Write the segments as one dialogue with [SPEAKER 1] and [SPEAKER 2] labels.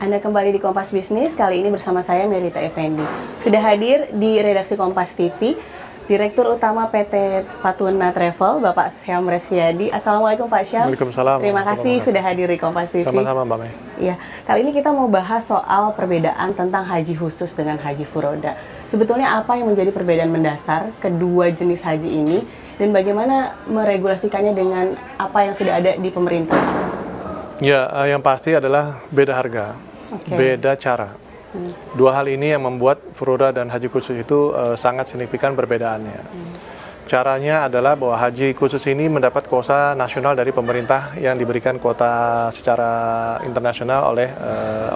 [SPEAKER 1] Anda kembali di Kompas Bisnis, kali ini bersama saya Melita Effendi. Sudah hadir di redaksi Kompas TV, Direktur Utama PT Patuna Travel, Bapak Syam Resviadi. Assalamualaikum Pak Syam.
[SPEAKER 2] Waalaikumsalam.
[SPEAKER 1] Terima kasih sudah hadir di Kompas TV.
[SPEAKER 2] Sama-sama Mbak Mei.
[SPEAKER 1] Ya, kali ini kita mau bahas soal perbedaan tentang haji khusus dengan haji furoda. Sebetulnya apa yang menjadi perbedaan mendasar kedua jenis haji ini dan bagaimana meregulasikannya dengan apa yang sudah ada di pemerintah?
[SPEAKER 2] Ya, yang pasti adalah beda harga, beda cara. Dua hal ini yang membuat furoda dan haji khusus itu sangat signifikan perbedaannya. Caranya adalah bahwa haji khusus ini mendapat kuota nasional dari pemerintah yang diberikan kuota secara internasional oleh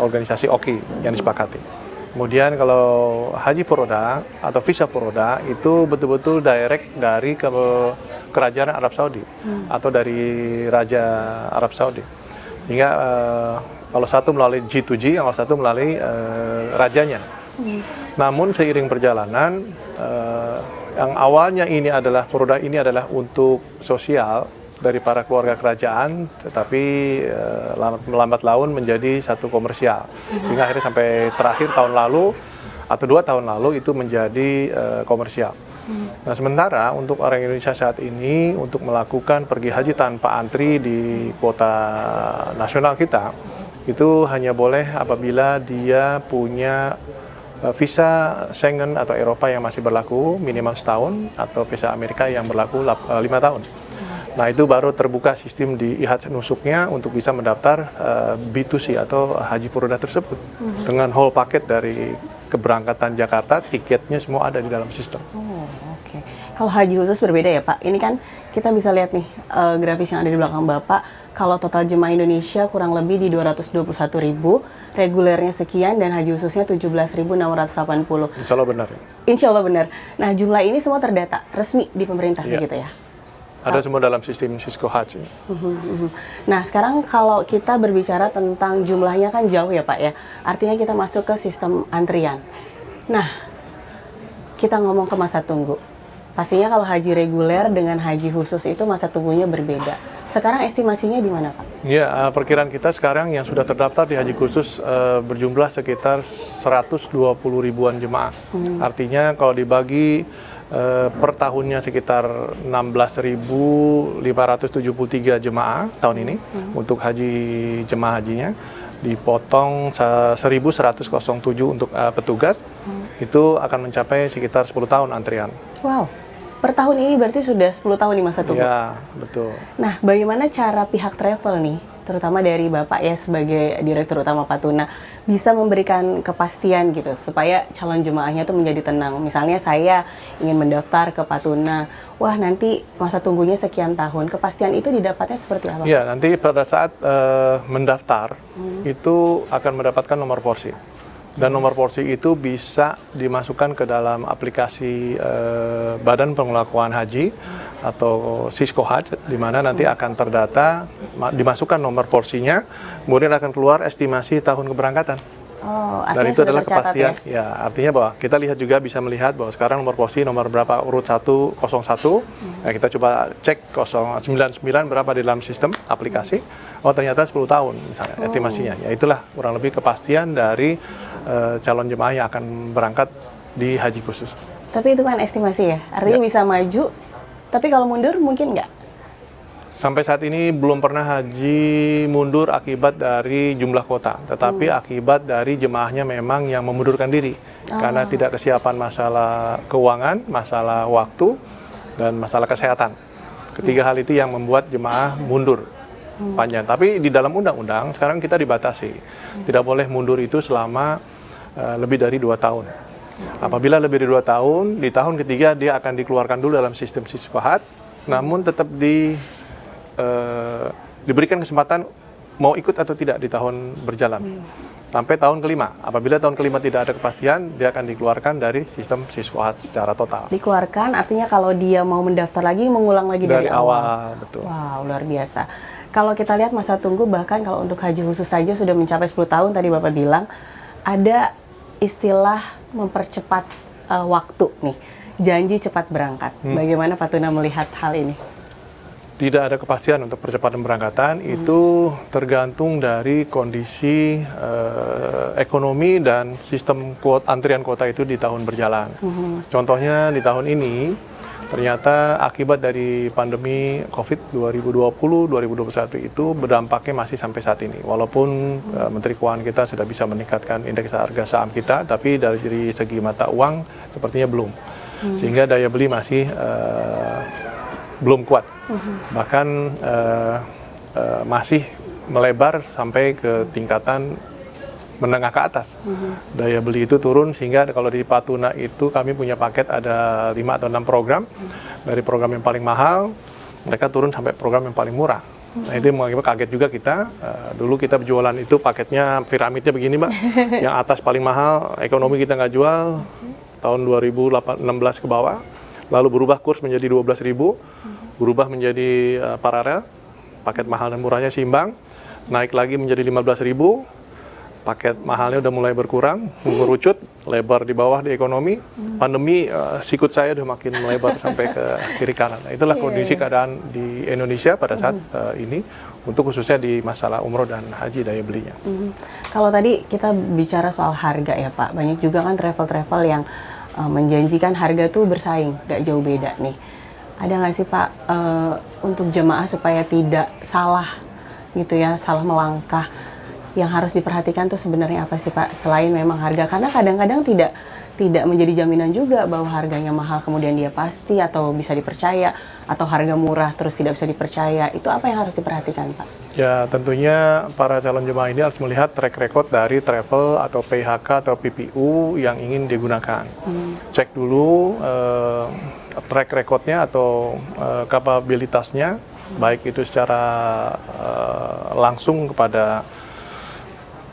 [SPEAKER 2] organisasi OKI yang disepakati. Kemudian kalau haji furoda atau visa furoda itu betul-betul direct dari kerajaan Arab Saudi atau dari Raja Arab Saudi. Hingga kalau satu melalui G2G, yang satu melalui rajanya. Namun seiring perjalanan, yang awalnya ini adalah furoda ini adalah untuk sosial dari para keluarga kerajaan, tetapi lambat laun menjadi satu komersial. Sehingga akhirnya sampai terakhir tahun lalu atau 2 tahun lalu itu menjadi komersial. Nah, sementara untuk orang Indonesia saat ini untuk melakukan pergi haji tanpa antri di kuota nasional kita, itu hanya boleh apabila dia punya visa Schengen atau Eropa yang masih berlaku minimal setahun atau visa Amerika yang berlaku 5 tahun. Nah, itu baru terbuka sistem di IHAD nusuknya untuk bisa mendaftar B2C atau haji furoda tersebut dengan whole paket dari keberangkatan Jakarta, tiketnya semua ada di dalam sistem.
[SPEAKER 1] Oke. Kalau haji khusus berbeda ya Pak. Ini kan kita bisa lihat nih grafis yang ada di belakang Bapak. Kalau total jemaah Indonesia kurang lebih di 221.000, regulernya sekian dan haji khususnya 17.680.
[SPEAKER 2] Insya Allah benar.
[SPEAKER 1] Insya Allah benar. Nah, jumlah ini semua terdata resmi di pemerintah begitu ya?
[SPEAKER 2] Ada semua dalam sistem Cisco Haji.
[SPEAKER 1] Nah, sekarang kalau kita berbicara tentang jumlahnya kan jauh ya Pak ya. Artinya kita masuk ke sistem antrian. Nah, kita ngomong ke masa tunggu. Pastinya kalau haji reguler dengan haji khusus itu masa tunggunya berbeda. Sekarang estimasinya di mana Pak?
[SPEAKER 2] Ya, perkiraan kita sekarang yang sudah terdaftar di haji khusus berjumlah sekitar 120 ribuan jemaah. Artinya kalau dibagi per tahunnya sekitar 16.573 jemaah tahun ini untuk jemaah hajinya, dipotong 1.107 untuk petugas, itu akan mencapai sekitar 10 tahun antrian.
[SPEAKER 1] Wow, per tahun ini berarti sudah 10 tahun nih masa tunggu?
[SPEAKER 2] Ya, betul.
[SPEAKER 1] Nah, bagaimana cara pihak travel nih, terutama dari Bapak ya sebagai Direktur Utama Patuna, bisa memberikan kepastian gitu supaya calon jemaahnya tuh menjadi tenang. Misalnya saya ingin mendaftar ke Patuna, wah nanti masa tunggunya sekian tahun, kepastian itu didapatnya seperti apa?
[SPEAKER 2] Ya, nanti pada saat mendaftar itu akan mendapatkan nomor porsi. Dan nomor porsi itu bisa dimasukkan ke dalam aplikasi Badan Pengelolaan Haji atau Cisco Haji, di mana nanti akan terdata, dimasukkan nomor porsinya, kemudian akan keluar estimasi tahun keberangkatan.
[SPEAKER 1] Oh,
[SPEAKER 2] dan itu adalah kepastian.
[SPEAKER 1] Ya?
[SPEAKER 2] Ya, artinya bahwa kita bisa melihat bahwa sekarang nomor porsi nomor berapa urut 101. Nah, kita coba cek 099 berapa di dalam sistem aplikasi. Oh, ternyata 10 tahun misalnya estimasinya. Ya, itulah kurang lebih kepastian dari calon jemaah yang akan berangkat di haji khusus.
[SPEAKER 1] Tapi itu kan estimasi ya, artinya bisa maju, tapi kalau mundur mungkin nggak?
[SPEAKER 2] Sampai saat ini belum pernah haji mundur akibat dari jumlah kota, tetapi akibat dari jemaahnya memang yang memundurkan diri karena tidak kesiapan masalah keuangan, masalah waktu, dan masalah kesehatan. Ketiga hal itu yang membuat jemaah mundur panjang. Tapi di dalam undang-undang sekarang kita dibatasi, tidak boleh mundur itu selama lebih dari 2 tahun. Apabila lebih dari 2 tahun, di tahun ketiga dia akan dikeluarkan dulu dalam sistem Cisco Haji, namun tetap diberikan kesempatan mau ikut atau tidak di tahun berjalan sampai tahun kelima. Apabila tahun kelima tidak ada kepastian, dia akan dikeluarkan dari sistem Cisco Haji secara total.
[SPEAKER 1] Dikeluarkan artinya kalau dia mau mendaftar lagi, mengulang lagi dari awal.
[SPEAKER 2] Betul.
[SPEAKER 1] Wow, luar biasa. Kalau kita lihat masa tunggu, bahkan kalau untuk haji khusus saja sudah mencapai 10 tahun, tadi Bapak bilang, ada istilah mempercepat waktu nih, janji cepat berangkat. Bagaimana Patuna melihat hal ini?
[SPEAKER 2] tidak ada kepastian untuk percepatan pemberangkatan. Itu tergantung dari kondisi ekonomi dan sistem antrian kuota itu di tahun berjalan. Contohnya di tahun ini ternyata akibat dari pandemi COVID 2020-2021 itu berdampaknya masih sampai saat ini. Walaupun Menteri Keuangan kita sudah bisa meningkatkan indeks harga saham kita, tapi dari segi mata uang sepertinya belum. Sehingga daya beli masih belum kuat. Bahkan masih melebar sampai ke tingkatan menengah ke atas. Daya beli itu turun, sehingga kalau di Patuna itu kami punya paket ada 5 atau 6 program. Dari program yang paling mahal, mereka turun sampai program yang paling murah. Nah, itu mengakibatkan kaget juga kita. Dulu kita berjualan itu paketnya piramidnya begini, Mbak. Yang atas paling mahal, ekonomi kita nggak jual, tahun 2016 ke bawah. Lalu berubah kurs menjadi 12.000, berubah menjadi paralel, paket mahal dan murahnya seimbang, naik lagi menjadi 15.000, paket mahalnya udah mulai berkurang, mengerucut, lebar di bawah di ekonomi. Pandemi, sikut saya udah makin melebar sampai ke kiri kanan. Nah, itulah kondisi keadaan di Indonesia pada saat ini, untuk khususnya di masalah umroh dan haji daya belinya.
[SPEAKER 1] Kalau tadi kita bicara soal harga ya Pak, banyak juga kan travel-travel yang menjanjikan harga tuh bersaing, gak jauh beda nih. Ada nggak sih Pak untuk jemaah supaya tidak salah gitu ya, salah melangkah, yang harus diperhatikan tuh sebenarnya apa sih Pak, selain memang harga? Karena kadang-kadang tidak menjadi jaminan juga bahwa harganya mahal kemudian dia pasti atau bisa dipercaya, atau harga murah terus tidak bisa dipercaya. Itu apa yang harus diperhatikan Pak?
[SPEAKER 2] Ya, tentunya para calon jemaah ini harus melihat track record dari travel atau PHK atau PPU yang ingin digunakan. Cek dulu track recordnya atau kapabilitasnya, baik itu secara langsung kepada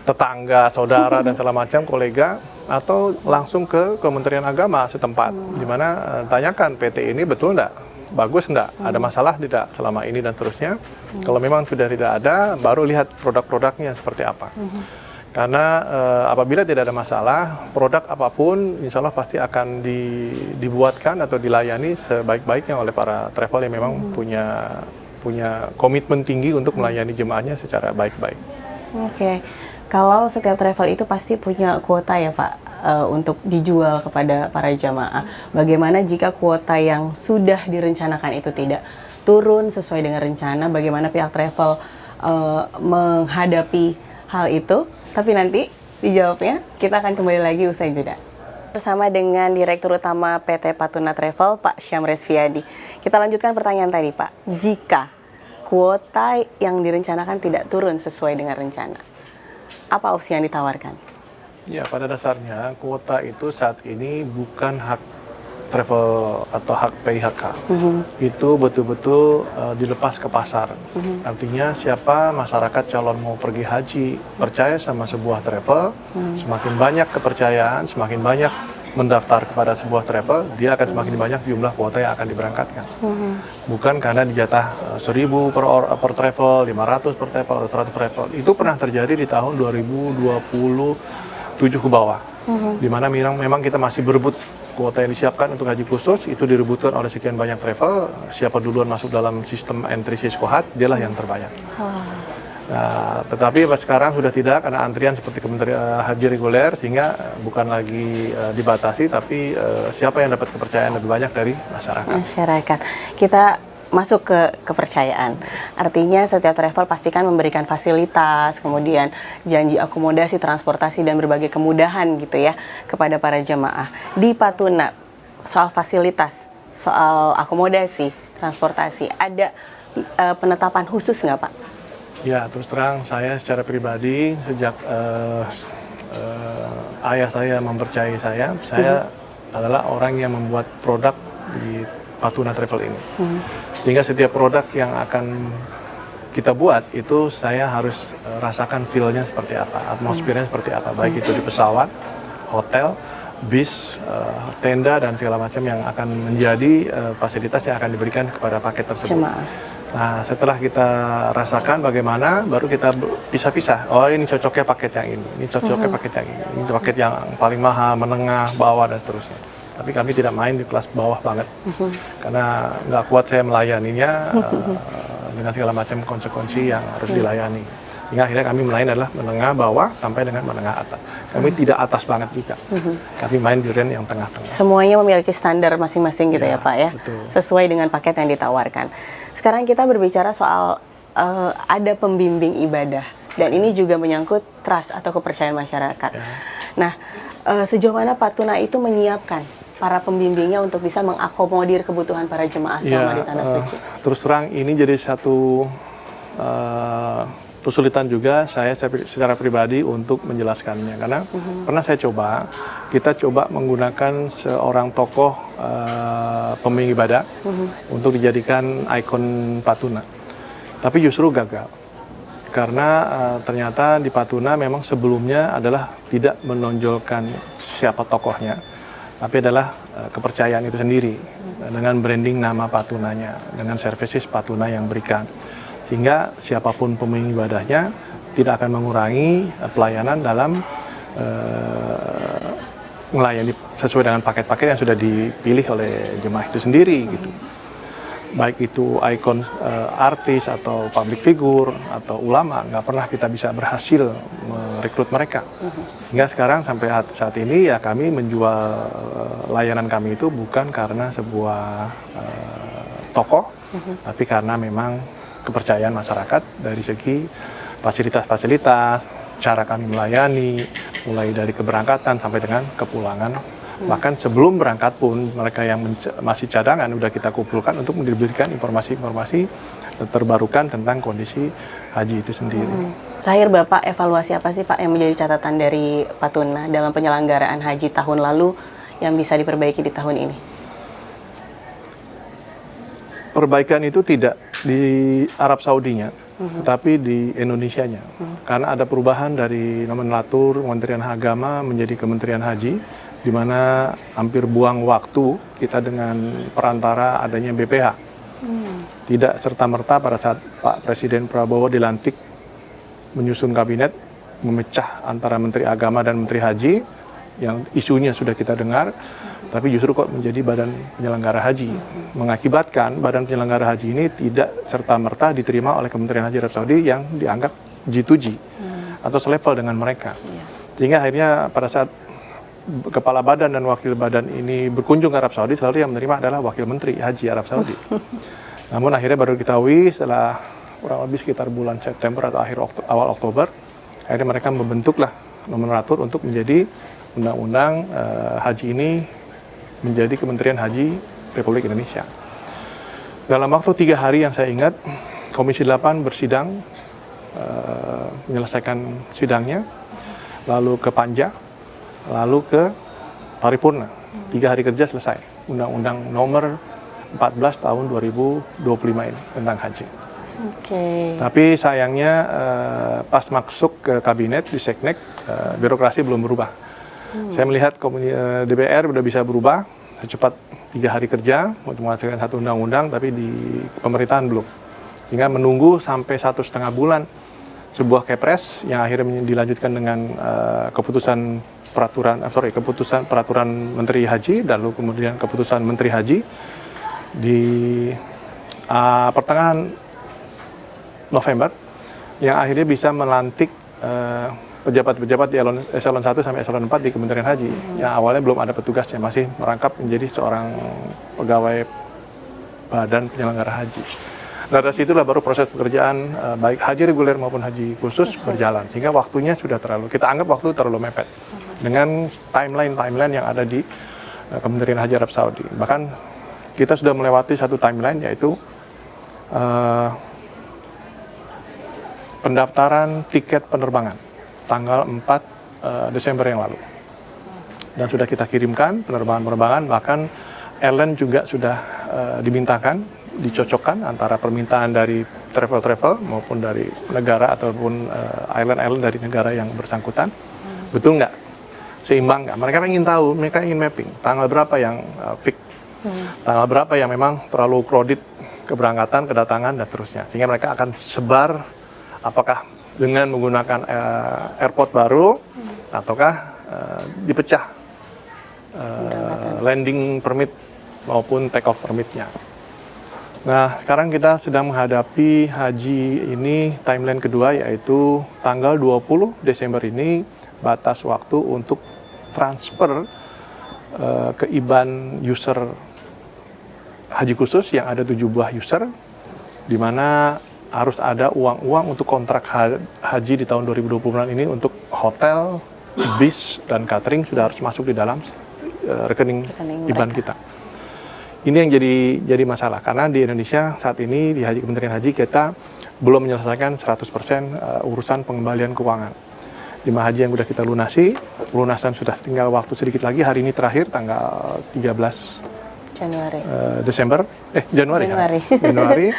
[SPEAKER 2] tetangga, saudara, dan segala macam, kolega, atau langsung ke Kementerian Agama setempat, di mana tanyakan PT ini betul enggak, bagus enggak, ada masalah tidak selama ini, dan seterusnya. Kalau memang sudah tidak ada, baru lihat produk-produknya seperti apa. Karena apabila tidak ada masalah, produk apapun insya Allah pasti akan dibuatkan atau dilayani sebaik-baiknya oleh para travel yang memang punya komitmen tinggi untuk melayani jemaahnya secara baik-baik.
[SPEAKER 1] Oke. Kalau setiap travel itu pasti punya kuota ya Pak, untuk dijual kepada para jamaah. Bagaimana jika kuota yang sudah direncanakan itu tidak turun sesuai dengan rencana? Bagaimana pihak travel menghadapi hal itu? Tapi nanti dijawabnya, kita akan kembali lagi usai jeda. Bersama dengan Direktur Utama PT Patuna Travel, Pak Syam Resviadi. Kita lanjutkan pertanyaan tadi Pak. Jika kuota yang direncanakan tidak turun sesuai dengan rencana, apa opsi yang ditawarkan?
[SPEAKER 2] Ya, pada dasarnya kuota itu saat ini bukan hak travel atau hak PIHK. Itu betul-betul dilepas ke pasar. Artinya siapa masyarakat calon mau pergi haji percaya sama sebuah travel, semakin banyak kepercayaan, semakin banyak mendaftar kepada sebuah travel, dia akan semakin banyak jumlah kuota yang akan diberangkatkan. Bukan karena dijatah 1.000 per travel, 500 per travel, 100 per travel. Itu pernah terjadi di tahun 2027 ke bawah. Di mana memang kita masih berebut kuota yang disiapkan untuk haji khusus, itu direbutkan oleh sekian banyak travel. Siapa duluan masuk dalam sistem entry Siskohat, dialah yang terbanyak. Nah, tetapi sekarang sudah tidak, karena antrian seperti Kementerian Haji reguler, sehingga bukan lagi dibatasi, tapi siapa yang dapat kepercayaan lebih banyak dari masyarakat.
[SPEAKER 1] Kita masuk ke kepercayaan. Artinya setiap travel pastikan memberikan fasilitas, kemudian janji akomodasi, transportasi, dan berbagai kemudahan gitu ya kepada para jemaah. Di Patuna, soal fasilitas, soal akomodasi, transportasi, ada penetapan khusus nggak Pak?
[SPEAKER 2] Ya, terus terang saya secara pribadi sejak ayah saya mempercayai saya adalah orang yang membuat produk di Patuna Travel ini. Sehingga setiap produk yang akan kita buat itu saya harus rasakan feel-nya seperti apa, atmosfernya seperti apa, baik itu di pesawat, hotel, bis, tenda, dan segala macam yang akan menjadi fasilitas yang akan diberikan kepada paket tersebut. Nah, setelah kita rasakan bagaimana, baru kita pisah-pisah. Oh, ini cocoknya paket yang ini cocoknya paket yang ini paket yang paling mahal, menengah, bawah, dan seterusnya. Tapi kami tidak main di kelas bawah banget, karena nggak kuat saya melayaninya dengan segala macam konsekuensi yang harus dilayani. Sehingga akhirnya kami main adalah menengah bawah sampai dengan menengah atas. Kami tidak atas banget juga. Kami main di range yang tengah-tengah.
[SPEAKER 1] Semuanya memiliki standar masing-masing gitu ya Pak ya,
[SPEAKER 2] betul.
[SPEAKER 1] sesuai dengan paket yang ditawarkan. Sekarang kita berbicara soal ada pembimbing ibadah, dan ini juga menyangkut trust atau kepercayaan masyarakat. Nah, sejauh mana Pak Tuna itu menyiapkan para pembimbingnya untuk bisa mengakomodir kebutuhan para jemaah selama di Tanah Suci?
[SPEAKER 2] Terus terang ini jadi satu kesulitan juga saya secara pribadi untuk menjelaskannya, karena pernah saya kita coba menggunakan seorang tokoh pembimbing ibadah untuk dijadikan ikon Pak Tuna, tapi justru gagal karena ternyata di Pak Tuna memang sebelumnya adalah tidak menonjolkan siapa tokohnya, tapi adalah kepercayaan itu sendiri dengan branding nama Pak Tunanya, dengan services Pak Tuna yang berikan. Sehingga siapapun pembimbing ibadahnya tidak akan mengurangi pelayanan dalam melayani sesuai dengan paket-paket yang sudah dipilih oleh jemaah itu sendiri gitu. Baik itu ikon artis atau public figure atau ulama, nggak pernah kita bisa berhasil merekrut mereka. Hingga sekarang sampai saat ini ya kami menjual layanan kami itu bukan karena sebuah tokoh, tapi karena memang kepercayaan masyarakat dari segi fasilitas-fasilitas, cara kami melayani, mulai dari keberangkatan sampai dengan kepulangan. Bahkan sebelum berangkat pun mereka yang masih cadangan udah kita kumpulkan untuk memberikan informasi-informasi terbarukan tentang kondisi haji itu sendiri.
[SPEAKER 1] Terakhir Bapak, evaluasi apa sih Pak yang menjadi catatan dari Pak Tuna dalam penyelenggaraan haji tahun lalu yang bisa diperbaiki di tahun ini?
[SPEAKER 2] Perbaikan itu tidak di Arab Saudinya, tetapi di Indonesianya. Karena ada perubahan dari nomenklatur Kementerian Agama menjadi Kementerian Haji, di mana hampir buang waktu kita dengan perantara adanya BPH. Tidak serta-merta pada saat Pak Presiden Prabowo dilantik menyusun kabinet, memecah antara Menteri Agama dan Menteri Haji, yang isunya sudah kita dengar, tapi justru kok menjadi badan penyelenggara haji. Mengakibatkan badan penyelenggara haji ini tidak serta-merta diterima oleh Kementerian Haji Arab Saudi yang dianggap G2G atau selevel dengan mereka. Sehingga akhirnya pada saat kepala badan dan wakil badan ini berkunjung ke Arab Saudi, selalu yang menerima adalah wakil menteri haji Arab Saudi. Namun akhirnya baru diketahui setelah kurang lebih sekitar bulan September atau awal Oktober, akhirnya mereka membentuklah nomenklatur untuk menjadi undang-undang haji ini menjadi Kementerian Haji Republik Indonesia. Dalam waktu 3 hari yang saya ingat, Komisi 8 bersidang, menyelesaikan sidangnya, lalu ke Panja, lalu ke paripurna. 3 hari kerja selesai. Undang-undang nomor 14 tahun 2025 ini tentang haji. Tapi sayangnya pas masuk ke kabinet di Seknek, birokrasi belum berubah. Saya melihat DPR sudah bisa berubah secepat 3 hari kerja untuk menghasilkan satu undang-undang, tapi di pemerintahan belum. Sehingga menunggu sampai 1,5 bulan sebuah kepres yang akhirnya dilanjutkan dengan keputusan peraturan Menteri Haji, lalu kemudian keputusan Menteri Haji di pertengahan November, yang akhirnya bisa melantik pejabat-pejabat di eselon 1 sampai eselon 4 di Kementerian Haji, yang awalnya belum ada petugasnya, masih merangkap menjadi seorang pegawai badan penyelenggara haji. Nah, dari situlah baru proses pekerjaan baik haji reguler maupun haji khusus berjalan, sehingga waktunya sudah kita anggap waktu terlalu mepet dengan timeline yang ada di Kementerian Haji Arab Saudi. Bahkan kita sudah melewati satu timeline, yaitu pendaftaran tiket penerbangan tanggal 4 Desember yang lalu. Dan sudah kita kirimkan penerbangan-penerbangan, bahkan airline juga sudah dimintakan, dicocokkan antara permintaan dari travel maupun dari negara ataupun airline dari negara yang bersangkutan. Betul nggak? Seimbang nggak? Mereka ingin tahu, mereka ingin mapping tanggal berapa yang fix, tanggal berapa yang memang terlalu crowded keberangkatan, kedatangan, dan terusnya. Sehingga mereka akan sebar apakah dengan menggunakan airport baru ataukah dipecah landing permit maupun take off permitnya. Nah, sekarang kita sedang menghadapi haji ini timeline kedua, yaitu tanggal 20 Desember ini batas waktu untuk transfer ke IBAN user haji khusus yang ada 7 buah user, di mana harus ada uang-uang untuk kontrak haji di tahun 2020 ini untuk hotel, bis, dan catering sudah harus masuk di dalam rekening IBAN kita. Ini yang jadi masalah, karena di Indonesia saat ini di Kementerian Haji kita belum menyelesaikan 100% urusan pengembalian keuangan. 5 haji yang sudah kita lunasi, pelunasan sudah tinggal waktu sedikit lagi, hari ini terakhir tanggal 13 Januari. Januari,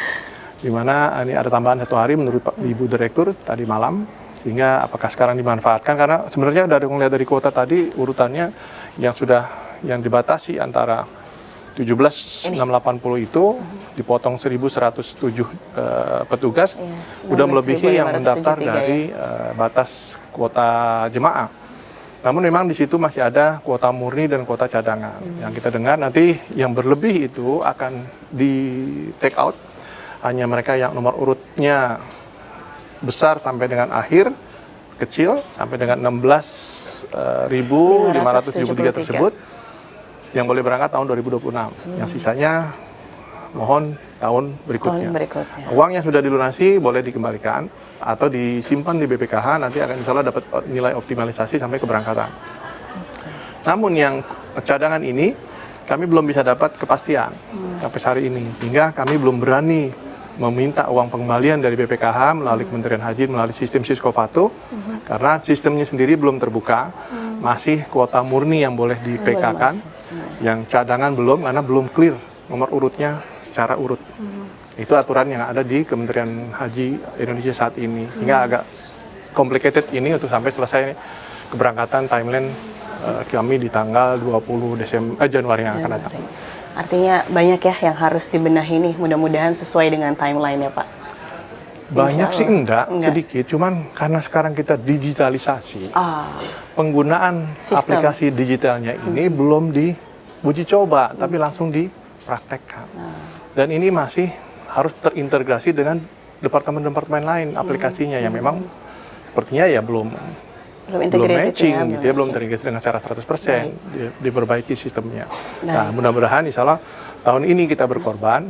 [SPEAKER 2] di mana ini ada tambahan 1 hari menurut Pak Ibu Direktur tadi malam, sehingga apakah sekarang dimanfaatkan, karena sebenarnya dari melihat dari kuota tadi urutannya yang dibatasi antara 17.680 itu dipotong 1.107 petugas, udah melebihi yang mendaftar dari batas kuota jemaah. Namun memang di situ masih ada kuota murni dan kuota cadangan. Yang kita dengar nanti yang berlebih itu akan di take out hanya mereka yang nomor urutnya besar sampai dengan akhir, kecil sampai dengan 16.573 tersebut yang boleh berangkat tahun 2026. Yang sisanya mohon tahun berikutnya. Uang yang sudah dilunasi boleh dikembalikan atau disimpan di BPKH, nanti akan insya Allah dapat nilai optimalisasi sampai keberangkatan. Namun yang cadangan ini kami belum bisa dapat kepastian sampai hari ini, sehingga kami belum berani meminta uang pengembalian dari BPKH melalui Kementerian Haji melalui sistem Siskopatu, karena sistemnya sendiri belum terbuka, masih kuota murni yang boleh di PK-kan, yang cadangan belum, karena belum clear nomor urutnya secara urut. Itu aturan yang ada di Kementerian Haji Indonesia saat ini, sehingga agak complicated ini untuk sampai selesai keberangkatan timeline kami di tanggal 20 Januari yang akan datang.
[SPEAKER 1] Artinya banyak ya yang harus dibenahi nih, mudah-mudahan sesuai dengan timeline ya Pak.
[SPEAKER 2] Banyak sih enggak, sedikit, cuman karena sekarang kita digitalisasi, penggunaan aplikasi digitalnya ini belum diuji coba, tapi langsung dipraktekkan. Dan ini masih harus terintegrasi dengan departemen-departemen lain aplikasinya yang memang sepertinya ya belum matching gitu ya, belum terintegrasi dengan cara 100%, diperbaiki sistemnya. Nah, mudah-mudahan insya Allah tahun ini kita berkorban,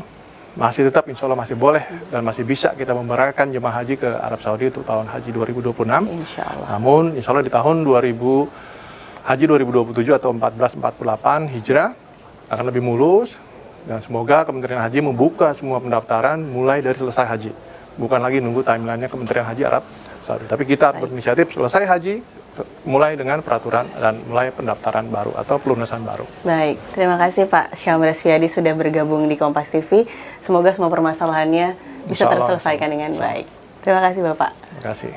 [SPEAKER 2] masih tetap insya Allah masih boleh dan masih bisa kita memberangkatkan jemaah haji ke Arab Saudi untuk tahun haji 2026.
[SPEAKER 1] Insya Allah.
[SPEAKER 2] Namun insya Allah di tahun haji 2027 atau 1448 Hijrah akan lebih mulus, dan semoga Kementerian Haji membuka semua pendaftaran mulai dari selesai haji, bukan lagi nunggu timelinenya Kementerian Haji Arab Saudi. Tapi kita harus berinisiatif selesai haji, mulai dengan peraturan dan mulai pendaftaran baru atau pelunasan baru.
[SPEAKER 1] Baik, terima kasih Pak Syamri Riyadi sudah bergabung di Kompas TV. Semoga semua permasalahannya bisa terselesaikan dengan baik. Terima kasih Bapak.
[SPEAKER 2] Terima kasih.